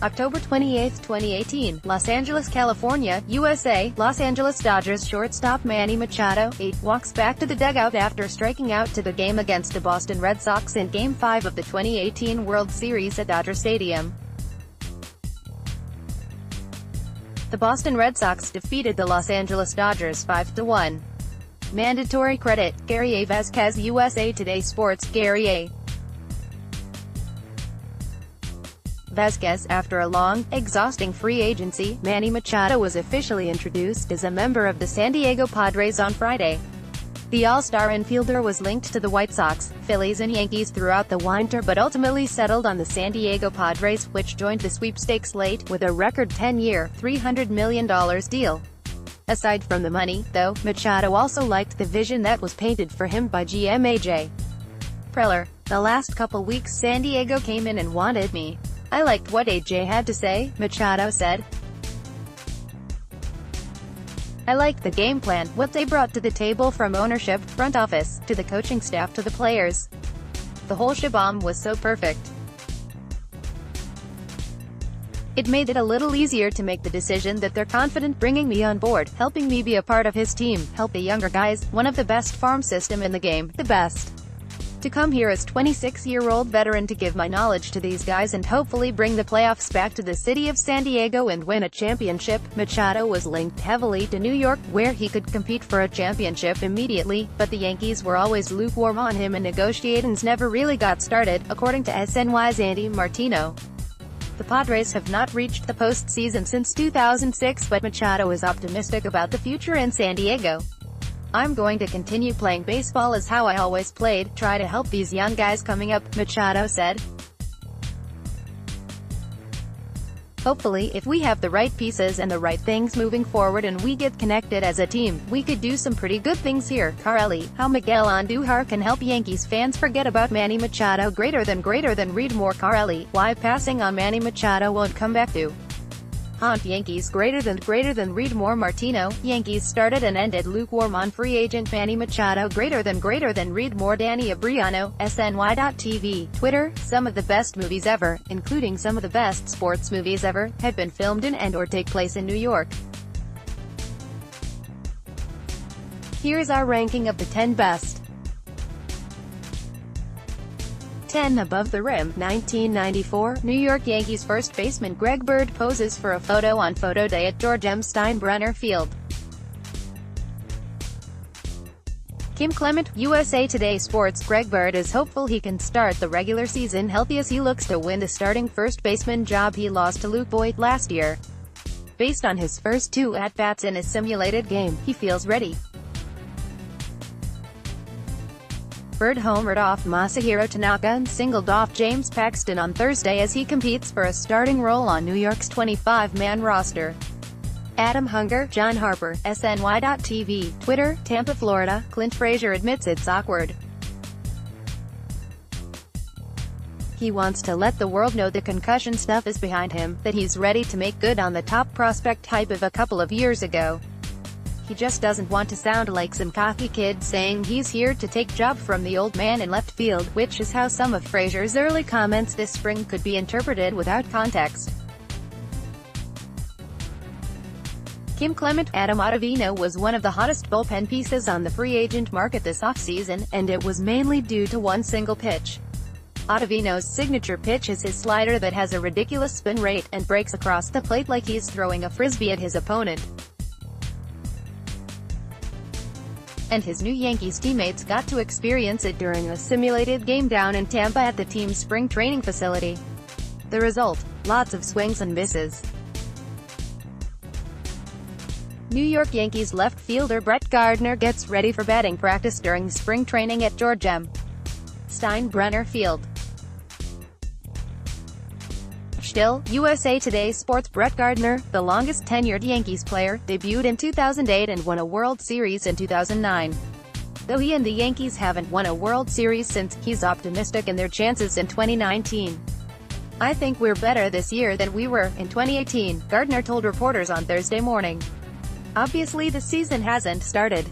October 28, 2018, Los Angeles, California, USA. Los Angeles Dodgers shortstop Manny Machado, 8, walks back to the dugout after striking out to the game against the Boston Red Sox in Game 5 of the 2018 World Series at Dodger Stadium. The Boston Red Sox defeated the Los Angeles Dodgers 5-1. Mandatory credit, Gary A. Vasquez-USA Today Sports. Gary A. Vasquez. After a long, exhausting free agency, Manny Machado was officially introduced as a member of the San Diego Padres on Friday. The All-Star infielder was linked to the White Sox, Phillies and Yankees throughout the winter but ultimately settled on the San Diego Padres, which joined the sweepstakes slate, with a record 10-year, $300 million deal. Aside from the money, though, Machado also liked the vision that was painted for him by GM A.J. Preller. "The last couple weeks San Diego came in and wanted me. I liked what AJ had to say," Machado said. "I liked the game plan, what they brought to the table from ownership, front office, to the coaching staff to the players. The whole shebang was so perfect. It made it a little easier to make the decision that they're confident bringing me on board, helping me be a part of his team, help the younger guys, one of the best farm system in the game, the best. To come here as 26-year-old veteran to give my knowledge to these guys and hopefully bring the playoffs back to the city of San Diego and win a championship." Machado was linked heavily to New York, where he could compete for a championship immediately, but the Yankees were always lukewarm on him and negotiations never really got started, according to SNY's Andy Martino. The Padres have not reached the postseason since 2006, but Machado is optimistic about the future in San Diego. "I'm going to continue playing baseball as how I always played, try to help these young guys coming up," Machado said. "Hopefully, if we have the right pieces and the right things moving forward and we get connected as a team, we could do some pretty good things here." Carelli. How Miguel Andujar can help Yankees fans forget about Manny Machado. Greater than read more. Carelli. Why passing on Manny Machado won't come back to haunt Yankees. Greater than read more. Martino. Yankees started and ended lukewarm on free agent Manny Machado. Greater than read more. Danny Abriano, SNY.TV. Twitter. Some of the best movies ever, including some of the best sports movies ever, have been filmed in and/or take place in New York. Here's our ranking of the 10 best. 10. Above the rim. 1994, New York Yankees first baseman Greg Bird poses for a photo on photo day at George M. Steinbrenner Field. Kim Clement, USA Today Sports. Greg Bird is hopeful he can start the regular season healthy as he looks to win the starting first baseman job he lost to Luke Voit last year. Based on his first 2 at-bats in a simulated game, he feels ready. Bird homered off Masahiro Tanaka and singled off James Paxton on Thursday as he competes for a starting role on New York's 25-man roster. Adam Hunger, John Harper, SNY.TV. Twitter. Tampa, Florida. Clint Frazier admits it's awkward. He wants to let the world know the concussion stuff is behind him, that he's ready to make good on the top prospect hype of a couple of years ago. He just doesn't want to sound like some cocky kid saying he's here to take job from the old man in left field, which is how some of Frazier's early comments this spring could be interpreted without context. Kim Clement. Adam Ottavino was one of the hottest bullpen pieces on the free agent market this offseason, and it was mainly due to one single pitch. Ottavino's signature pitch is his slider that has a ridiculous spin rate, and breaks across the plate like he's throwing a frisbee at his opponent. And his new Yankees teammates got to experience it during a simulated game down in Tampa at the team's spring training facility. The result? Lots of swings and misses. New York Yankees left fielder Brett Gardner gets ready for batting practice during spring training at George M. Steinbrenner Field. Still, USA Today Sports. Brett Gardner, the longest-tenured Yankees player, debuted in 2008 and won a World Series in 2009. Though he and the Yankees haven't won a World Series since, he's optimistic in their chances in 2019. "I think we're better this year than we were in 2018, Gardner told reporters on Thursday morning. "Obviously the season hasn't started.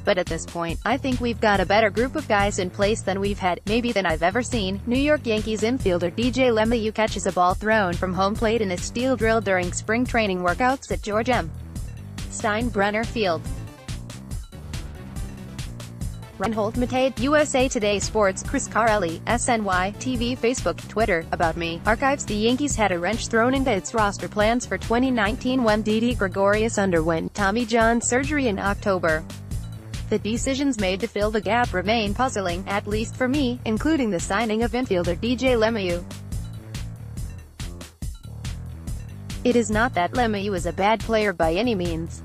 But at this point, I think we've got a better group of guys in place than we've had, maybe than I've ever seen. New York Yankees infielder DJ LeMahieu catches a ball thrown from home plate in a steel drill during spring training workouts at George M. Steinbrenner Field. Reinhold Matade, USA Today Sports. Chris Carelli, SNY, TV, Facebook, Twitter. About me. Archives. The Yankees had a wrench thrown into its roster plans for 2019 when Didi Gregorius underwent Tommy John surgery in October. The decisions made to fill the gap remain puzzling, at least for me, including the signing of infielder DJ LeMahieu. It is not that LeMahieu is a bad player by any means.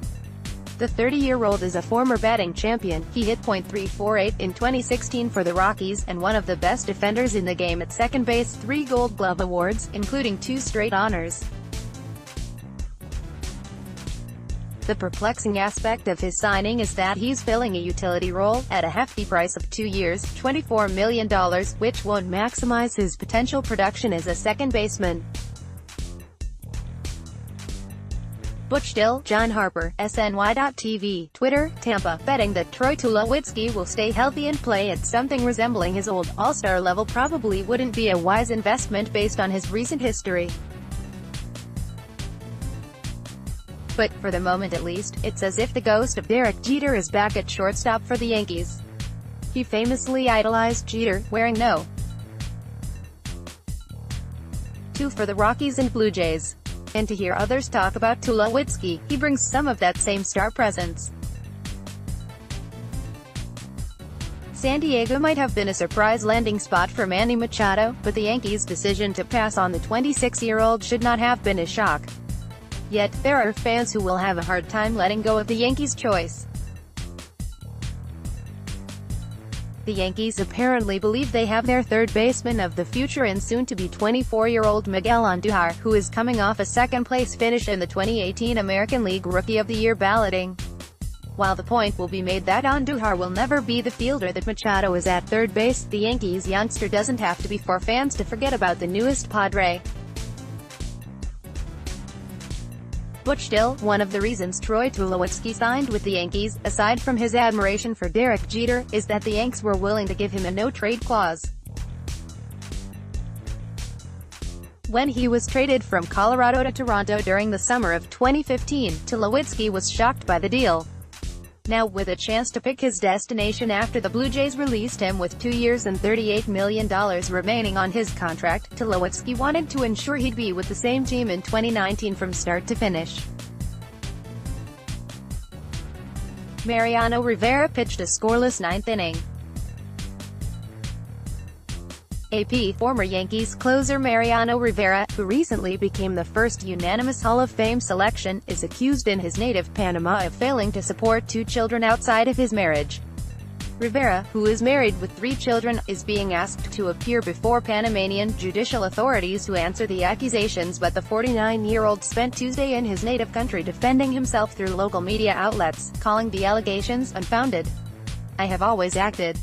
The 30-year-old is a former batting champion. He hit .348 in 2016 for the Rockies, and one of the best defenders in the game at second base, 3 Gold Glove awards, including 2 straight honors. The perplexing aspect of his signing is that he's filling a utility role, at a hefty price of 2 years, $24 million, which won't maximize his potential production as a second baseman. Butch Dill, John Harper, SNY.TV, Twitter, Tampa, betting that Troy Tulowitzki will stay healthy and play at something resembling his old, all-star level probably wouldn't be a wise investment based on his recent history. But, for the moment at least, it's as if the ghost of Derek Jeter is back at shortstop for the Yankees. He famously idolized Jeter, wearing no. 2 for the Rockies and Blue Jays. And to hear others talk about Tulowitzki, he brings some of that same star presence. San Diego might have been a surprise landing spot for Manny Machado, but the Yankees' decision to pass on the 26-year-old should not have been a shock. Yet, there are fans who will have a hard time letting go of the Yankees' choice. The Yankees apparently believe they have their third baseman of the future in soon-to-be 24-year-old Miguel Andujar, who is coming off a second-place finish in the 2018 American League Rookie of the Year balloting. While the point will be made that Andujar will never be the fielder that Machado is at third base, the Yankees youngster doesn't have to be for fans to forget about the newest Padre. Butch Dill, one of the reasons Troy Tulowitzki signed with the Yankees, aside from his admiration for Derek Jeter, is that the Yanks were willing to give him a no-trade clause. When he was traded from Colorado to Toronto during the summer of 2015, Tulowitzki was shocked by the deal. Now, with a chance to pick his destination after the Blue Jays released him with 2 years and $38 million remaining on his contract, Tulowitzki wanted to ensure he'd be with the same team in 2019 from start to finish. Mariano Rivera pitched a scoreless ninth inning. AP, former Yankees closer Mariano Rivera, who recently became the first unanimous Hall of Fame selection, is accused in his native Panama of failing to support 2 children outside of his marriage. Rivera, who is married with 3 children, is being asked to appear before Panamanian judicial authorities to answer the accusations, but the 49-year-old spent Tuesday in his native country defending himself through local media outlets, calling the allegations unfounded. "I have always acted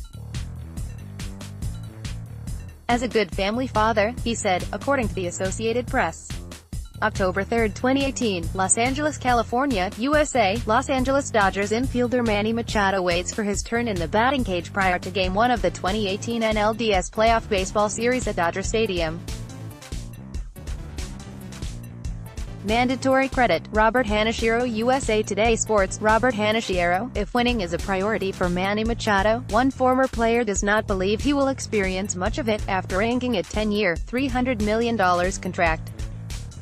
as a good family father," he said, according to the Associated Press. October 3, 2018, Los Angeles, California, USA. Los Angeles Dodgers infielder Manny Machado waits for his turn in the batting cage prior to Game 1 of the 2018 NLDS Playoff Baseball Series at Dodger Stadium. Mandatory credit. Robert Hanashiro, USA Today Sports. Robert Hanashiro, if winning is a priority for Manny Machado, one former player does not believe he will experience much of it, after inking a 10-year, $300 million contract.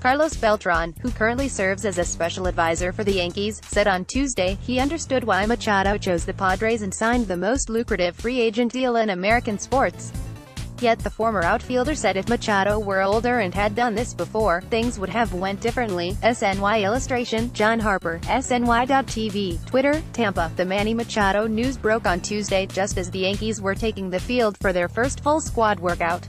Carlos Beltran, who currently serves as a special advisor for the Yankees, said on Tuesday he understood why Machado chose the Padres and signed the most lucrative free agent deal in American sports. Yet the former outfielder said if Machado were older and had done this before, things would have went differently. SNY illustration, John Harper, SNY.TV, Twitter, Tampa. The Manny Machado news broke on Tuesday, just as the Yankees were taking the field for their first full squad workout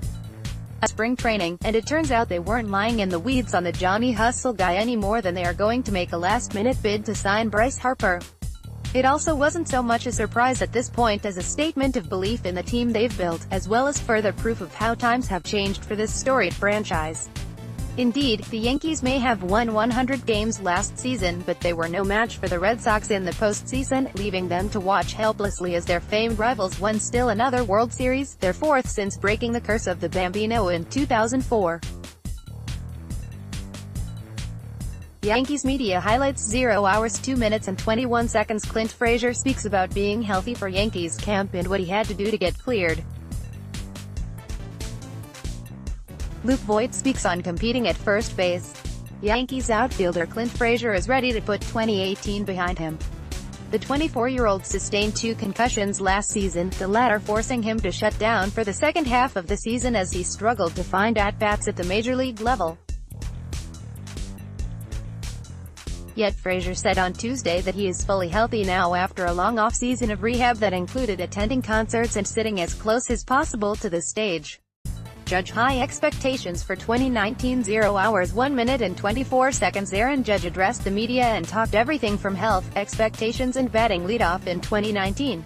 at spring training, and it turns out they weren't lying in the weeds on the Johnny Hustle guy any more than they are going to make a last-minute bid to sign Bryce Harper. It also wasn't so much a surprise at this point as a statement of belief in the team they've built, as well as further proof of how times have changed for this storied franchise. Indeed, the Yankees may have won 100 games last season, but they were no match for the Red Sox in the postseason, leaving them to watch helplessly as their famed rivals won still another World Series, their fourth since breaking the curse of the Bambino in 2004. Yankees media highlights 0 hours 2 minutes and 21 seconds. Clint Frazier speaks about being healthy for Yankees camp and what he had to do to get cleared. Luke Voit speaks on competing at first base. Yankees outfielder Clint Frazier is ready to put 2018 behind him. The 24-year-old sustained 2 concussions last season, the latter forcing him to shut down for the second half of the season as he struggled to find at-bats at the major league level. Yet Frazier said on Tuesday that he is fully healthy now after a long off-season of rehab that included attending concerts and sitting as close as possible to the stage. Judge high expectations for 2019. 0 hours 1 minute and 24 seconds. Aaron Judge addressed the media and talked everything from health, expectations and batting leadoff in 2019.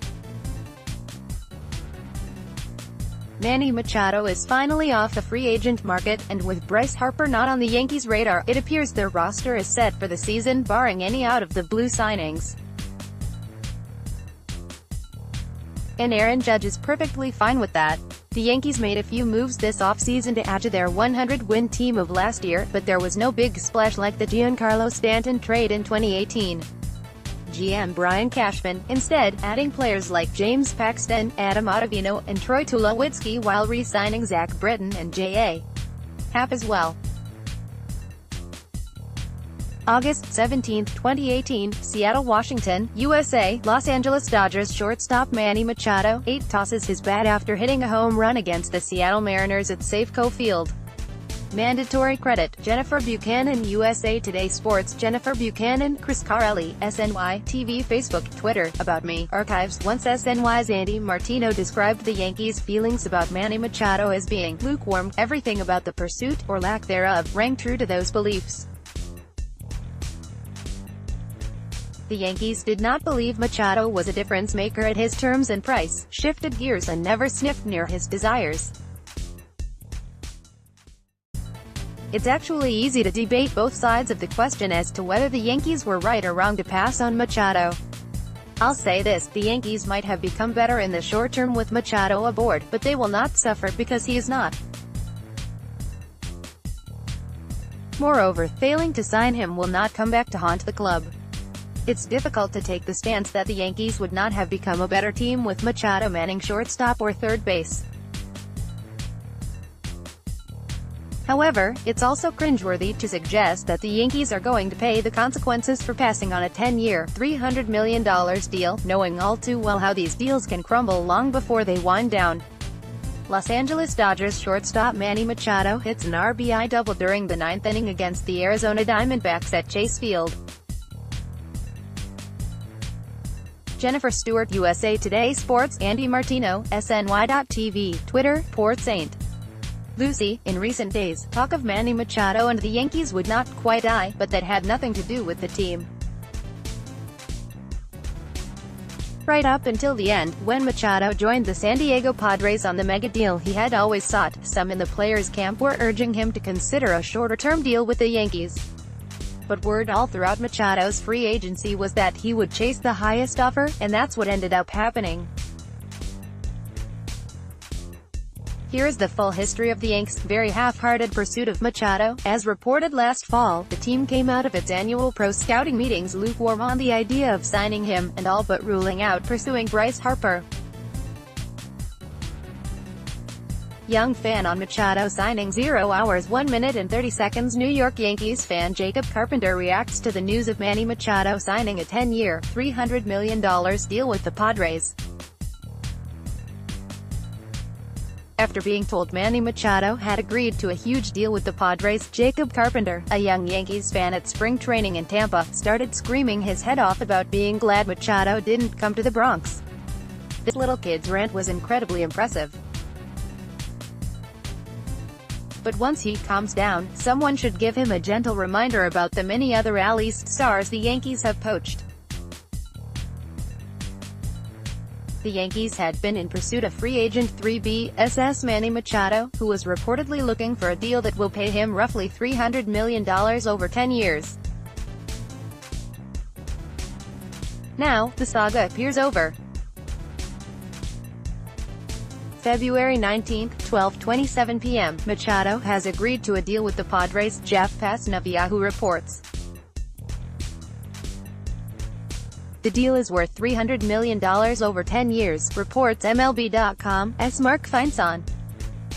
Manny Machado is finally off the free agent market, and with Bryce Harper not on the Yankees' radar, it appears their roster is set for the season, barring any out-of-the-blue signings. And Aaron Judge is perfectly fine with that. The Yankees made a few moves this offseason to add to their 100-win team of last year, but there was no big splash like the Giancarlo Stanton trade in 2018. GM Brian Cashman, instead, adding players like James Paxton, Adam Ottavino, and Troy Tulowitzki while re-signing Zach Britton and J.A. Happ as well. August 17, 2018, Seattle, Washington, USA. Los Angeles Dodgers shortstop Manny Machado, 8, tosses his bat after hitting a home run against the Seattle Mariners at Safeco Field. Mandatory credit, Jennifer Buchanan. USA Today Sports. Jennifer Buchanan, Chris Carelli, SNY, TV, Facebook, Twitter. About Me, Archives. Once SNY's Andy Martino described the Yankees' feelings about Manny Machado as being lukewarm. Everything about the pursuit, or lack thereof, rang true to those beliefs. The Yankees did not believe Machado was a difference maker at his terms and price, shifted gears and never sniffed near his desires. It's actually easy to debate both sides of the question as to whether the Yankees were right or wrong to pass on Machado. I'll say this, the Yankees might have become better in the short term with Machado aboard, but they will not suffer because he is not. Moreover, failing to sign him will not come back to haunt the club. It's difficult to take the stance that the Yankees would not have become a better team with Machado manning shortstop or third base. However, it's also cringeworthy to suggest that the Yankees are going to pay the consequences for passing on a 10-year, $300 million deal, knowing all too well how these deals can crumble long before they wind down. Los Angeles Dodgers shortstop Manny Machado hits an RBI double during the 9th inning against the Arizona Diamondbacks at Chase Field. Jennifer Stewart. USA Today Sports. Andy Martino, SNY.TV, Twitter, Port St. Lucie. In recent days, talk of Manny Machado and the Yankees would not quite die, but that had nothing to do with the team. Right up until the end, when Machado joined the San Diego Padres on the mega deal he had always sought, some in the players' camp were urging him to consider a shorter-term deal with the Yankees. But word all throughout Machado's free agency was that he would chase the highest offer, and that's what ended up happening. Here is the full history of the Yanks' very half-hearted pursuit of Machado. As reported last fall, the team came out of its annual pro scouting meetings lukewarm on the idea of signing him, and all but ruling out pursuing Bryce Harper. Young fan on Machado signing. 0 hours 1 minute and 30 seconds. New York Yankees fan Jacob Carpenter reacts to the news of Manny Machado signing a 10-year, $300 million deal with the Padres. After being told Manny Machado had agreed to a huge deal with the Padres, Jacob Carpenter, a young Yankees fan at spring training in Tampa, started screaming his head off about being glad Machado didn't come to the Bronx. This little kid's rant was incredibly impressive. But once he calms down, someone should give him a gentle reminder about the many other A-list stars the Yankees have poached. The Yankees had been in pursuit of free agent 3B/SS Manny Machado, who was reportedly looking for a deal that will pay him roughly $300 million over 10 years. Now, the saga appears over. February 19, 12:27 p.m., Machado has agreed to a deal with the Padres, Jeff Passan of Yahoo reports. The deal is worth $300 million over 10 years, reports MLB.com's Mark Feinson.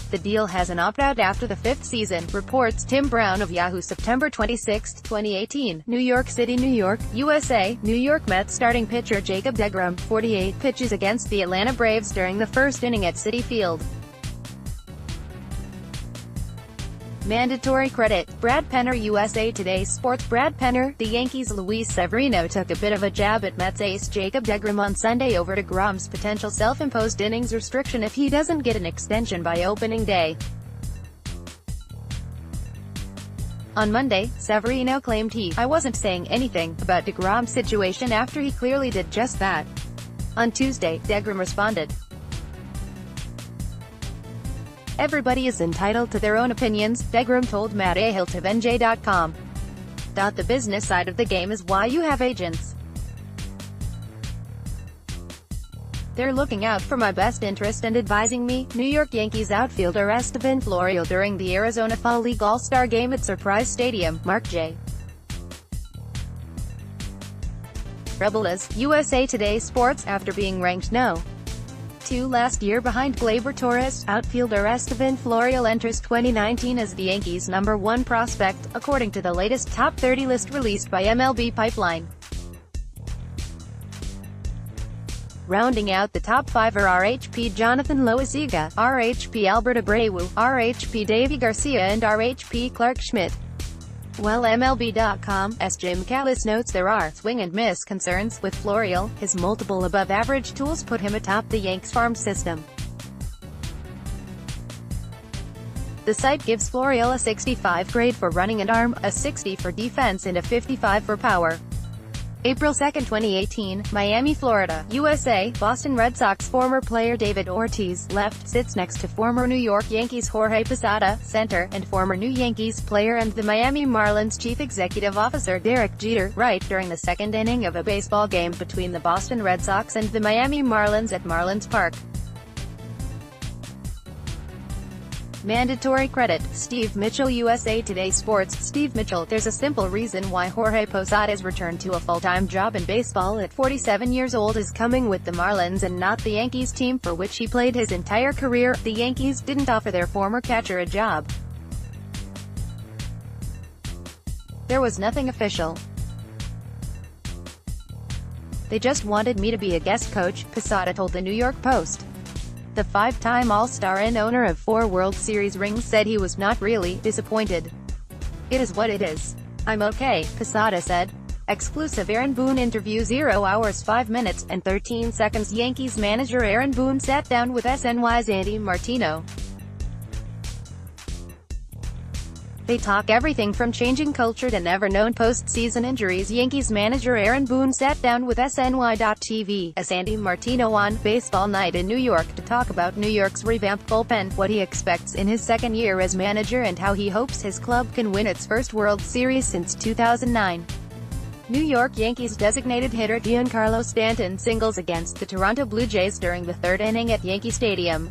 The deal has an opt-out after the fifth season, reports Tim Brown of Yahoo. September 26, 2018, New York City, New York, USA. New York Mets starting pitcher Jacob deGrom, 48, pitches against the Atlanta Braves during the first inning at Citi Field. Mandatory credit. Brad Penner, USA Today Sports. Brad Penner, the Yankees' Luis Severino took a bit of a jab at Mets ace Jacob deGrom on Sunday over deGrom's potential self-imposed innings restriction if he doesn't get an extension by opening day. On Monday, Severino claimed I wasn't saying anything about deGrom's situation after he clearly did just that. On Tuesday, deGrom responded, "Everybody is entitled to their own opinions," deGrom told Matt Ahilt of NJ.com. The business side of the game is why you have agents. They're looking out for my best interest and advising me. New York Yankees outfielder Esteban Florial during the Arizona Fall League All-Star Game at Surprise Stadium, Mark J. Rebelez, USA Today Sports. After being ranked No. 2 last year behind Gleyber Torres, outfielder Esteban Florial enters 2019 as the Yankees' #1 prospect, according to the latest top 30 list released by MLB Pipeline. Rounding out the top 5 are RHP Jonathan Loaisiga, RHP Albert Abreu, RHP Davy Garcia and RHP Clark Schmidt. While MLB.com's Jim Callis notes there are swing-and-miss concerns with Florial, his multiple above-average tools put him atop the Yanks farm system. The site gives Florial a 65 grade for running and arm, a 60 for defense and a 55 for power. April 2, 2018, Miami, Florida, USA. Boston Red Sox former player David Ortiz, left, sits next to former New York Yankees Jorge Posada, center, and former New Yankees player and the Miami Marlins chief executive officer Derek Jeter, right, during the second inning of a baseball game between the Boston Red Sox and the Miami Marlins at Marlins Park. Mandatory credit. Steve Mitchell, USA Today Sports. Steve Mitchell, there's a simple reason why Jorge Posada's return to a full-time job in baseball at 47 years old is coming with the Marlins and not the Yankees team for which he played his entire career. The Yankees didn't offer their former catcher a job. There was nothing official. They just wanted me to be a guest coach, Posada told the New York Post. The five-time All-Star and owner of 4 World Series rings said he was not really disappointed. "It is what it is. I'm okay," Posada said. Exclusive Aaron Boone interview. 0 hours 5 minutes and 13 seconds. Yankees manager Aaron Boone sat down with SNY's Andy Martino. They talk everything from changing culture to never-known postseason injuries. Yankees manager Aaron Boone sat down with SNY.TV's Andy Martino on Baseball Night in New York to talk about New York's revamped bullpen, what he expects in his second year as manager and how he hopes his club can win its first World Series since 2009. New York Yankees designated hitter Giancarlo Stanton singles against the Toronto Blue Jays during the third inning at Yankee Stadium.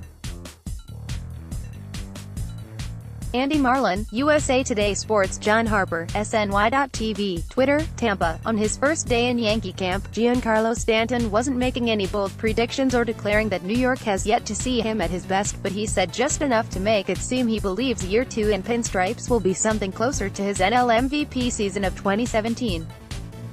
Andy Marlin, USA Today Sports. John Harper, SNY.TV, Twitter, Tampa. On his first day in Yankee camp, Giancarlo Stanton wasn't making any bold predictions or declaring that New York has yet to see him at his best, but he said just enough to make it seem he believes year 2 in pinstripes will be something closer to his NL MVP season of 2017.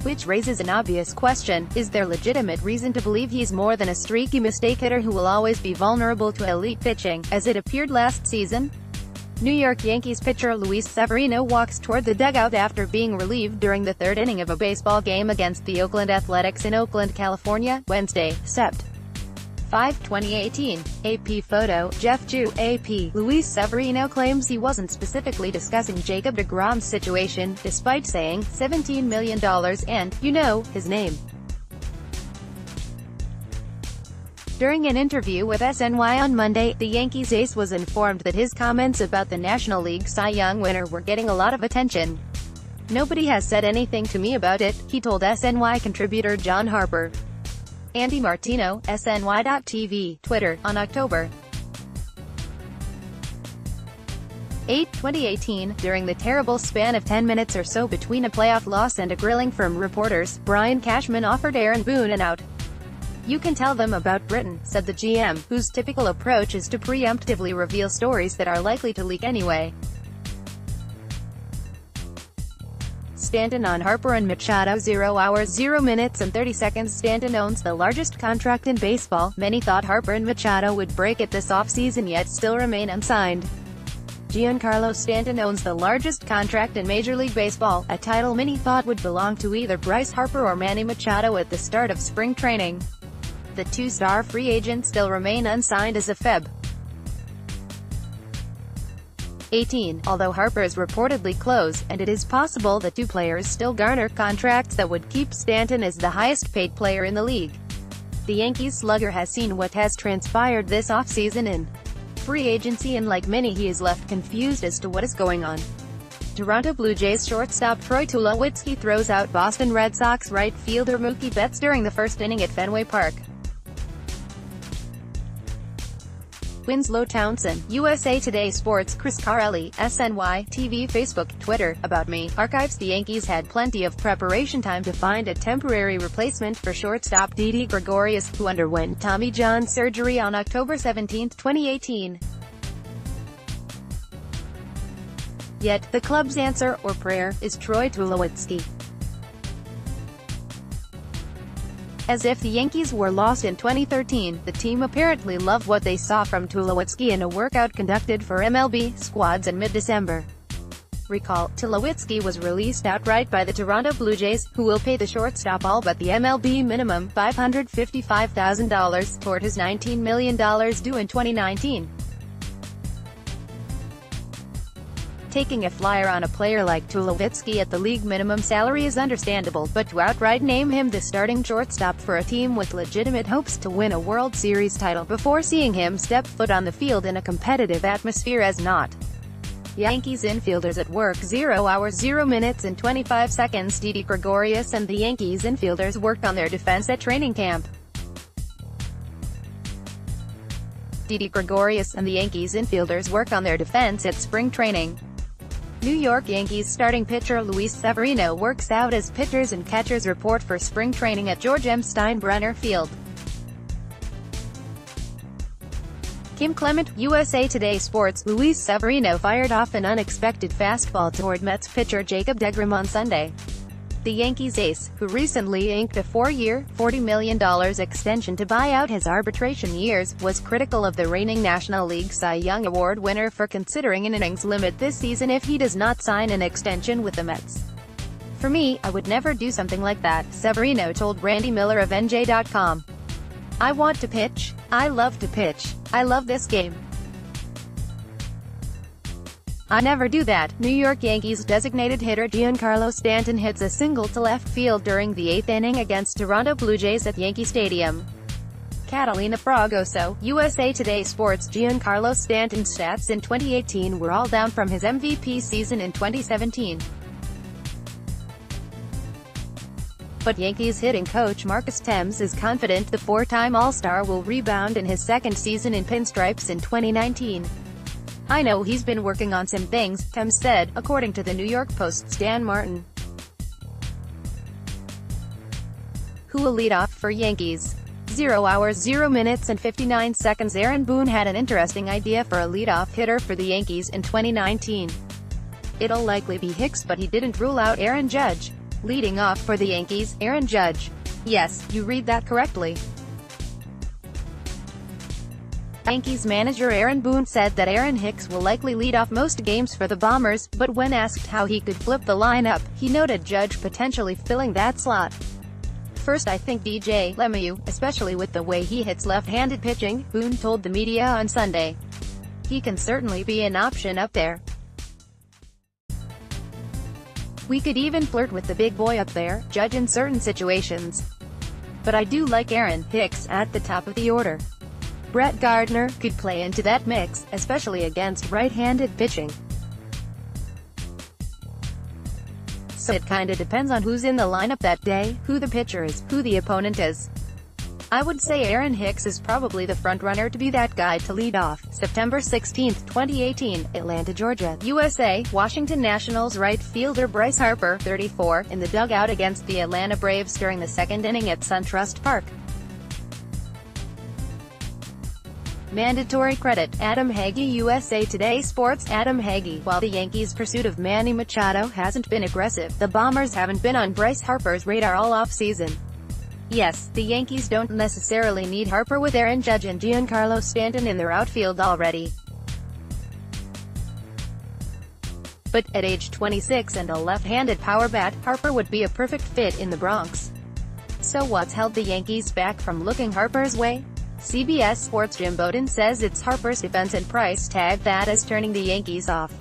Which raises an obvious question: is there legitimate reason to believe he's more than a streaky mistake hitter who will always be vulnerable to elite pitching, as it appeared last season? New York Yankees pitcher Luis Severino walks toward the dugout after being relieved during the third inning of a baseball game against the Oakland Athletics in Oakland, California, Wednesday, Sept. 5, 2018. AP photo, Jeff Ju, AP. Luis Severino claims he wasn't specifically discussing Jacob deGrom's situation, despite saying $17 million and, you know, his name. During an interview with SNY on Monday, the Yankees ace was informed that his comments about the National League Cy Young winner were getting a lot of attention. "Nobody has said anything to me about it," he told SNY contributor John Harper. Andy Martino, SNY.TV, Twitter, on October 8, 2018, during the terrible span of 10 minutes or so between a playoff loss and a grilling from reporters, Brian Cashman offered Aaron Boone an out. "You can tell them about Britain," said the GM, whose typical approach is to preemptively reveal stories that are likely to leak anyway. Stanton on Harper and Machado. 0 hours 0 minutes and 30 seconds. Stanton owns the largest contract in baseball. Many thought Harper and Machado would break it this offseason yet still remain unsigned. Giancarlo Stanton owns the largest contract in Major League Baseball, a title many thought would belong to either Bryce Harper or Manny Machado at the start of spring training. The two-star free agents still remain unsigned as of Feb. 18, although Harper is reportedly close, and it is possible that two players still garner contracts that would keep Stanton as the highest-paid player in the league. The Yankees slugger has seen what has transpired this offseason in free agency, and like many he is left confused as to what is going on. Toronto Blue Jays shortstop Troy Tulowitzki throws out Boston Red Sox right fielder Mookie Betts during the first inning at Fenway Park. Winslow Townsend, USA Today Sports. Chris Carelli, SNY, TV, Facebook, Twitter, About Me, Archives. The Yankees had plenty of preparation time to find a temporary replacement for shortstop Didi Gregorius, who underwent Tommy John surgery on October 17, 2018. Yet, the club's answer, or prayer, is Troy Tulowitzki. As if the Yankees were lost in 2013, the team apparently loved what they saw from Tulowitzki in a workout conducted for MLB squads in mid-December. Recall, Tulowitzki was released outright by the Toronto Blue Jays, who will pay the shortstop all but the MLB minimum, $555,000, toward his $19 million due in 2019. Taking a flyer on a player like Tulowitzki at the league minimum salary is understandable, but to outright name him the starting shortstop for a team with legitimate hopes to win a World Series title before seeing him step foot on the field in a competitive atmosphere is not. Yankees infielders at work. 0 hours 0 minutes and 25 seconds. Didi Gregorius and the Yankees infielders worked on their defense at training camp. Didi Gregorius and the Yankees infielders work on their defense at spring training. New York Yankees starting pitcher Luis Severino works out as pitchers and catchers report for spring training at George M. Steinbrenner Field. Kim Clement, USA Today Sports. Luis Severino fired off an unexpected fastball toward Mets pitcher Jacob deGrom on Sunday. The Yankees ace, who recently inked a 4-year, $40 million extension to buy out his arbitration years, was critical of the reigning National League Cy Young Award winner for considering an innings limit this season if he does not sign an extension with the Mets. "For me, I would never do something like that," Severino told Randy Miller of NJ.com. "I want to pitch. I love to pitch. I love this game. I never do that." New York Yankees designated hitter Giancarlo Stanton hits a single to left field during the 8th inning against Toronto Blue Jays at Yankee Stadium. Catalina Fragoso, USA Today Sports. Giancarlo Stanton's stats in 2018 were all down from his MVP season in 2017. But Yankees hitting coach Marcus Thames is confident the four-time All-Star will rebound in his second season in pinstripes in 2019. "I know he's been working on some things," Thames said, according to the New York Post's Dan Martin. Who will lead off for Yankees? 0 hours 0 minutes and 59 seconds. Aaron Boone had an interesting idea for a leadoff hitter for the Yankees in 2019. It'll likely be Hicks, but he didn't rule out Aaron Judge. Leading off for the Yankees, Aaron Judge. Yes, you read that correctly. Yankees manager Aaron Boone said that Aaron Hicks will likely lead off most games for the Bombers, but when asked how he could flip the lineup, he noted Judge potentially filling that slot. "First, I think DJ LeMahieu, especially with the way he hits left-handed pitching," Boone told the media on Sunday. "He can certainly be an option up there. We could even flirt with the big boy up there, Judge, in certain situations." but I do like Aaron Hicks at the top of the order. Brett Gardner could play into that mix, especially against right-handed pitching. So it kinda depends on who's in the lineup that day, who the pitcher is, who the opponent is. I would say Aaron Hicks is probably the front-runner to be that guy to lead off. September 16, 2018, Atlanta, Georgia, USA. Washington Nationals right fielder Bryce Harper, 34, in the dugout against the Atlanta Braves during the second inning at SunTrust Park. Mandatory credit, Adam Hagee, USA Today Sports. Adam Hagee: while the Yankees' pursuit of Manny Machado hasn't been aggressive, the Bombers haven't been on Bryce Harper's radar all off-season. Yes, the Yankees don't necessarily need Harper with Aaron Judge and Giancarlo Stanton in their outfield already. But, at age 26 and a left-handed power bat, Harper would be a perfect fit in the Bronx. So what's held the Yankees back from looking Harper's way? CBS Sports' Jim Bowden says it's Harper's defense and price tag that is turning the Yankees off.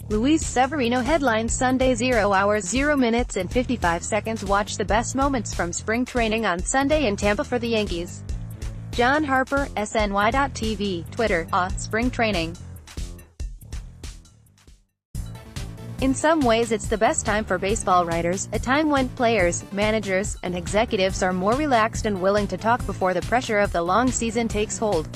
Luis Severino headlines Sunday 0 hours 0 minutes and 55 seconds. Watch the best moments from spring training on Sunday in Tampa for the Yankees. John Harper, SNY.TV, Twitter, spring training. In some ways it's the best time for baseball writers, a time when players, managers, and executives are more relaxed and willing to talk before the pressure of the long season takes hold.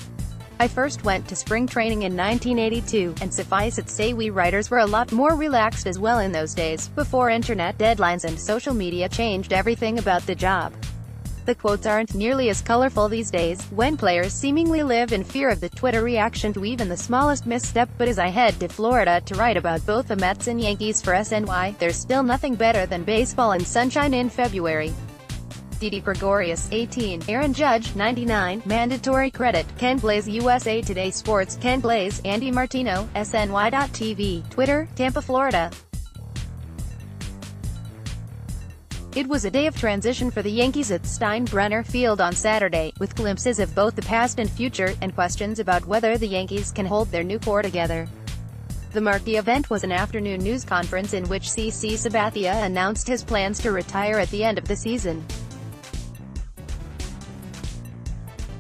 I first went to spring training in 1982, and suffice it to say we writers were a lot more relaxed as well in those days, before internet deadlines and social media changed everything about the job. The quotes aren't nearly as colorful these days, when players seemingly live in fear of the Twitter reaction to even the smallest misstep. But as I head to Florida to write about both the Mets and Yankees for SNY, there's still nothing better than baseball and sunshine in February. Didi Gregorius, 18, Aaron Judge, 99, mandatory credit, Ken Blaze, USA Today Sports. Ken Blaze, Andy Martino, SNY.TV, Twitter, Tampa, Florida. It was a day of transition for the Yankees at Steinbrenner Field on Saturday, with glimpses of both the past and future, and questions about whether the Yankees can hold their new core together. The marquee event was an afternoon news conference in which CC Sabathia announced his plans to retire at the end of the season.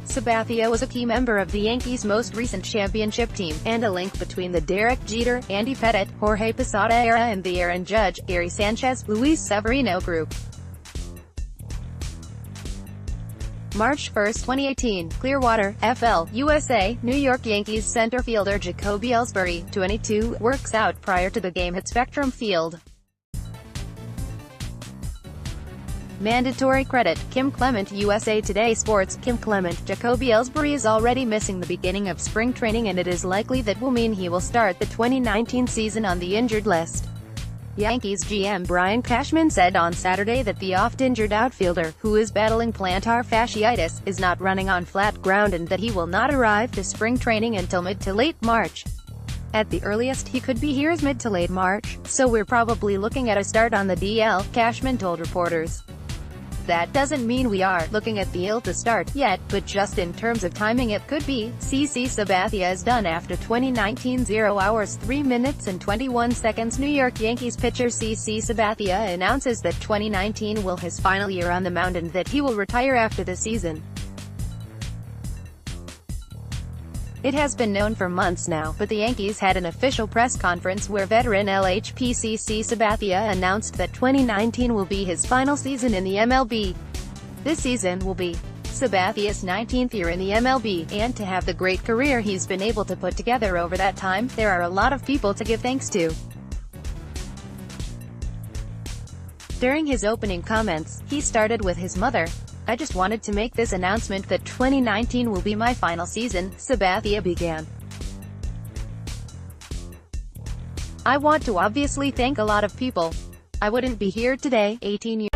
Sabathia was a key member of the Yankees' most recent championship team, and a link between the Derek Jeter, Andy Pettitte, Jorge Posada era and the Aaron Judge, Gary Sanchez, Luis Severino group. March 1, 2018, Clearwater, FL, USA, New York Yankees center fielder Jacoby Ellsbury, 22, works out prior to the game at Spectrum Field. Mandatory credit, Kim Clement, USA Today Sports. Kim Clement: Jacoby Ellsbury is already missing the beginning of spring training, and it is likely that will mean he will start the 2019 season on the injured list. Yankees GM Brian Cashman said on Saturday that the oft-injured outfielder, who is battling plantar fasciitis, is not running on flat ground and that he will not arrive to spring training until mid to late March. At the earliest he could be here is mid to late March, so we're probably looking at a start on the DL, Cashman told reporters. That doesn't mean we are looking at the IL to start yet, but just in terms of timing it could be. CC Sabathia is done after 2019. 0 hours 3 minutes and 21 seconds. New York Yankees pitcher CC Sabathia announces that 2019 will his final year on the mound and that he will retire after the season. It has been known for months now, but the Yankees had an official press conference where veteran LHP CC Sabathia announced that 2019 will be his final season in the MLB. This season will be Sabathia's 19th year in the MLB, and to have the great career he's been able to put together over that time, there are a lot of people to give thanks to. During his opening comments, he started with his mother. "I just wanted to make this announcement that 2019 will be my final season," Sabathia began. "I want to obviously thank a lot of people. I wouldn't be here today, 18 years